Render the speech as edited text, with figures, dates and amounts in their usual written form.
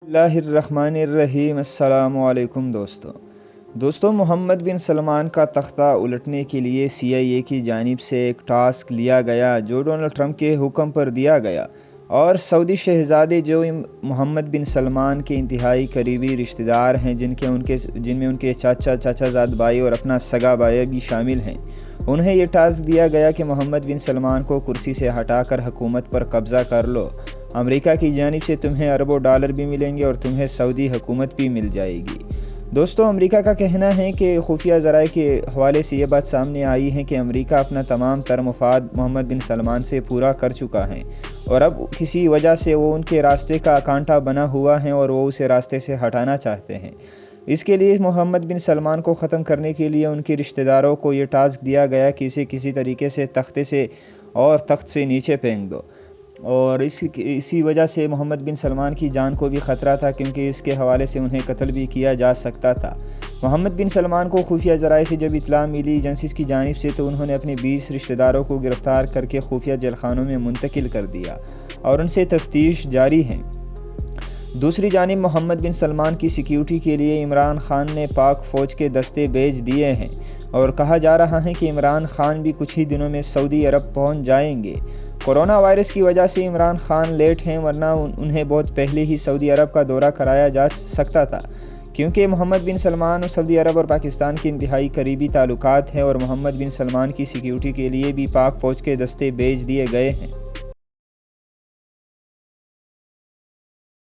اللہ الرحمن الرحیم۔ السلام علیکم دوستوں محمد بن سلمان کا تختہ الٹنے کے لیے CIA کی جانب سے ایک ٹاسک لیا گیا جو ڈونلڈ ٹرمپ کے حکم پر دیا گیا، اور سعودی شہزادے جو محمد بن سلمان کے انتہائی قریبی رشتہ دار ہیں، جن میں ان کے چاچا زاد بھائی اور اپنا سگا بھائی بھی شامل ہیں، انہیں یہ ٹاسک دیا گیا کہ محمد بن سلمان کو کرسی سے ہٹا کر حکومت پر قبضہ کر لو۔ امریکہ کی جانب سے تمہیں اربوں ڈالر بھی ملیں گے اور تمہیں سعودی حکومت بھی مل جائے گی۔ دوستوں، امریکہ کا کہنا ہے کہ خفیہ ذرائع کے حوالے سے یہ بات سامنے آئی ہے کہ امریکہ اپنا تمام تر مفاد محمد بن سلمان سے پورا کر چکا ہے، اور اب کسی وجہ سے وہ ان کے راستے کا کانٹا بنا ہوا ہے اور وہ اسے راستے سے ہٹانا چاہتے ہیں۔ اس کے لیے محمد بن سلمان کو ختم کرنے کے لیے ان کے رشتہ داروں کو یہ ٹاسک دیا گیا کہ اسے کسی طریقے سے تخت سے نیچے پھینک دو، اور اسی وجہ سے محمد بن سلمان کی جان کو بھی خطرہ تھا، کیونکہ اس کے حوالے سے انہیں قتل بھی کیا جا سکتا تھا۔ محمد بن سلمان کو خفیہ ذرائع سے جب اطلاع ملی ایجنسیز کی جانب سے، تو انہوں نے اپنے 20 رشتہ داروں کو گرفتار کر کے خفیہ جیل خانوں میں منتقل کر دیا اور ان سے تفتیش جاری ہے۔ دوسری جانب محمد بن سلمان کی سیکیورٹی کے لیے عمران خان نے پاک فوج کے دستے بھیج دیے ہیں، اور کہا جا رہا ہے کہ عمران خان بھی کچھ ہی دنوں میں سعودی عرب پہنچ جائیں گے۔ کورونا وائرس کی وجہ سے عمران خان لیٹ ہیں، ورنہ انہیں بہت پہلے ہی سعودی عرب کا دورہ کرایا جا سکتا تھا، کیونکہ محمد بن سلمان اور سعودی عرب اور پاکستان کے انتہائی قریبی تعلقات ہیں، اور محمد بن سلمان کی سیکیورٹی کے لیے بھی پاک فوج کے دستے بھیج دیے گئے ہیں۔